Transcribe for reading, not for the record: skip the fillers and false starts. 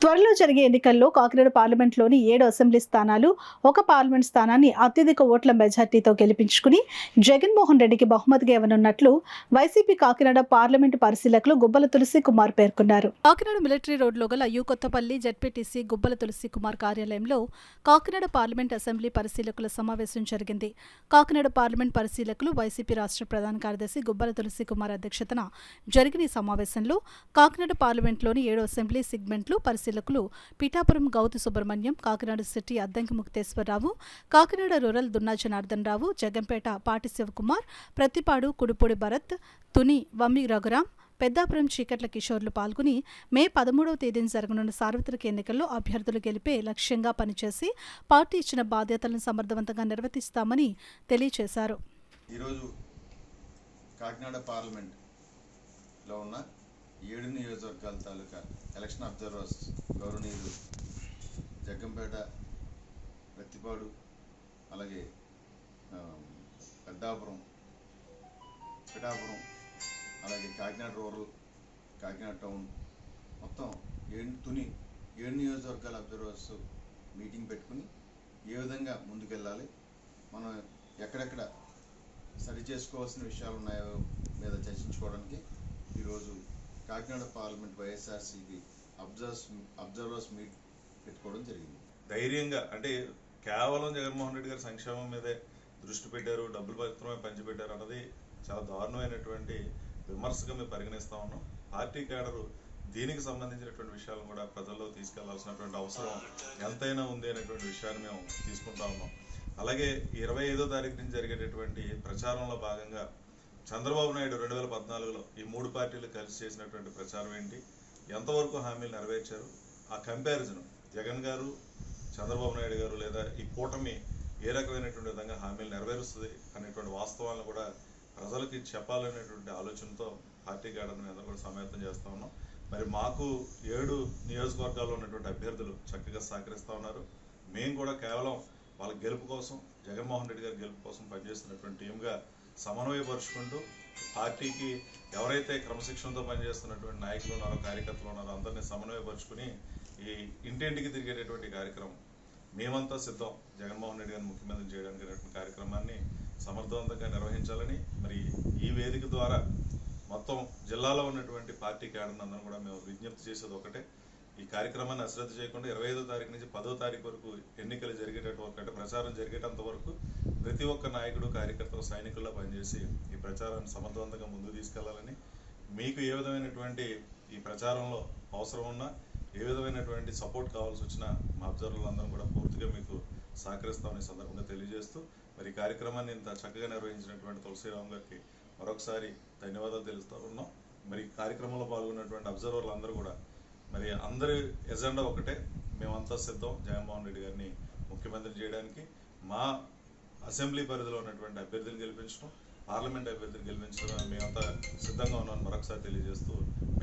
త్వరలో జరిగే ఎన్నికల్లో కాకినాడ పార్లమెంట్లోని 7 అసెంబ్లీ స్థానాలు, ఒక పార్లమెంట్ స్థానాన్ని అత్యధిక ఓట్ల మెజార్టీతో గెలిపించుకుని జగన్మోహన్ రెడ్డికి బహుమతిగా ఇవ్వనున్నట్లు వైసీపీ కాకినాడ పార్లమెంటు పరిశీలకులు గుబ్బల తులసి కుమార్ పేర్కొన్నారు. కాకినాడ మిలిటరీ రోడ్లో గల యు కొత్తపల్లి జెడ్పీటీసీ గుబ్బల తులసి కుమార్ కార్యాలయంలో కాకినాడ పార్లమెంట్ అసెంబ్లీ పరిశీలకుల సమావేశం జరిగింది. కాకినాడ పార్లమెంట్ పరిశీలకులు వైసీపీ రాష్ట్ర ప్రధాన కార్యదర్శి గుబ్బల తులసి కుమార్ అధ్యక్షతన జరిగిన ఈ సమావేశంలో కాకినాడ పార్లమెంట్లోని 7 అసెంబ్లీ సెగ్మెంట్లు పరిశీలకులు పిఠాపురం గౌతు సుబ్రహ్మణ్యం, కాకినాడ సిటీ అద్దంకి ముక్తేశ్వరరావు, కాకినాడ రూరల్ దున్నా జనార్దన్ రావు, జగంపేట పాటి శివకుమార్, ప్రతిపాడు కుడుపూడి భరత్, తుని వమ్మి రఘురాం, పెద్దాపురం చీకట్ల కిషోర్లు పాల్గొని మే 13వ తేదీన జరగనున్న సార్వత్రిక ఎన్నికల్లో అభ్యర్థులు గెలిపే లక్ష్యంగా పనిచేసి పార్టీ ఇచ్చిన బాధ్యతలను సమర్థవంతంగా నిర్వర్తిస్తామని తెలియజేశారు. ఈరోజు కాకినాడ పార్లమెంట్లో ఉన్న 7 నియోజకవర్గాల తాలూకా ఎలక్షన్ అబ్జర్వర్స్ గౌరవనీయులు జగ్గంపేట, ప్రతిపాడు, అలాగే పిఠాపురం, అలాగే కాకినాడ రూరల్, కాకినాడ టౌన్, మొత్తం 7 నియోజకవర్గాల అబ్జర్వర్స్ మీటింగ్ పెట్టుకుని ఏ విధంగా ముందుకెళ్ళాలి, మనం ఎక్కడెక్కడ సరి చేసుకోవాల్సిన విషయాలు ఉన్నాయో మీద చర్చించుకోవడానికి ఈరోజు Kakinada parliament YSRCP observers meet పెట్టుకోవడం జరిగింది. ధైర్యంగా అంటే కేవలం జగన్మోహన్ రెడ్డి గారి సంక్షేమం మీదే దృష్టి పెట్టారు, డబ్బులు మాత్రమే పంచిపెట్టారు అన్నది చాలా దారుణమైనటువంటి విమర్శగా మేము పరిగణిస్తా ఉన్నాం. పార్టీ కేడరు దీనికి సంబంధించినటువంటి విషయాలను కూడా ప్రజల్లో తీసుకెళ్లాల్సినటువంటి అవసరం ఎంతైనా ఉంది అనేటువంటి విషయాన్ని మేము తీసుకుంటా ఉన్నాం. అలాగే 25వ తారీఖు నుంచి జరిగేటటువంటి ప్రచారంలో భాగంగా చంద్రబాబు నాయుడు 2014లో ఈ 3 పార్టీలు కలిసి చేసినటువంటి ప్రచారం ఏంటి, ఎంతవరకు హామీలు నెరవేర్చారు, ఆ కంపారిజన్ జగన్ గారు, చంద్రబాబు నాయుడు గారు లేదా ఈ కూటమి ఏ రకమైనటువంటి విధంగా హామీలు నెరవేరుస్తుంది అనేటువంటి వాస్తవాలను కూడా ప్రజలకి చెప్పాలనేటువంటి ఆలోచనతో పార్టీ కేడర్ని అందరూ కూడా సమాయత్తం చేస్తూ ఉన్నాం. మరి మాకు 7 నియోజకవర్గాల్లో ఉన్నటువంటి అభ్యర్థులు చక్కగా సహకరిస్తూ ఉన్నారు. మేము కూడా కేవలం వాళ్ళ గెలుపు కోసం, జగన్మోహన్ రెడ్డి గారి గెలుపు కోసం పనిచేస్తున్నటువంటి టీమ్గా సమన్వయపరుచుకుంటూ పార్టీకి ఎవరైతే క్రమశిక్షణతో పనిచేస్తున్నటువంటి నాయకులు ఉన్నారో, కార్యకర్తలు ఉన్నారో అందరినీ సమన్వయపరుచుకుని ఈ ఇంటింటికి తిరిగేటటువంటి కార్యక్రమం మేమంతా సిద్ధం, జగన్మోహన్ రెడ్డి గారిని ముఖ్యమంత్రి చేయడానికి కార్యక్రమాన్ని సమర్థవంతంగా నిర్వహించాలని మరి ఈ వేదిక ద్వారా మొత్తం జిల్లాలో ఉన్నటువంటి పార్టీ కేడర్ని అందరం కూడా మేము విజ్ఞప్తి చేసేది ఒకటే, ఈ కార్యక్రమాన్ని అశ్రద్ధ చేయకుండా 25వ తారీఖు నుంచి 10వ తారీఖు వరకు ఎన్నికలు జరిగేటట్టు వరకు అంటే ప్రచారం జరిగేటంత వరకు ప్రతి ఒక్క నాయకుడు, కార్యకర్తలు, సైనికుల్లో పనిచేసి ఈ ప్రచారాన్ని సమర్థవంతంగా ముందుకు తీసుకెళ్లాలని, మీకు ఏ విధమైనటువంటి ఈ ప్రచారంలో అవసరం ఉన్నా, ఏ విధమైనటువంటి సపోర్ట్ కావాల్సి వచ్చినా మా అబ్జర్వర్లందరం కూడా పూర్తిగా మీకు సహకరిస్తామని సందర్భంగా తెలియజేస్తూ మరి ఈ కార్యక్రమాన్ని ఇంత చక్కగా నిర్వహించినటువంటి తులసిరామ్ గారికి మరొకసారి ధన్యవాదాలు తెలుస్తూ ఉన్నాం. మరి కార్యక్రమంలో పాల్గొన్నటువంటి అబ్జర్వర్లందరూ కూడా మరి అందరి ఎజెండా ఒకటే, మేమంతా సిద్ధం జగన్మోహన్ రెడ్డి గారిని ముఖ్యమంత్రి చేయడానికి, మా అసెంబ్లీ పరిధిలో ఉన్నటువంటి అభ్యర్థులు గెలిపించడం, పార్లమెంట్ అభ్యర్థులు గెలిపించడం మేమంతా సిద్ధంగా ఉన్నామని మరొకసారి తెలియజేస్తూ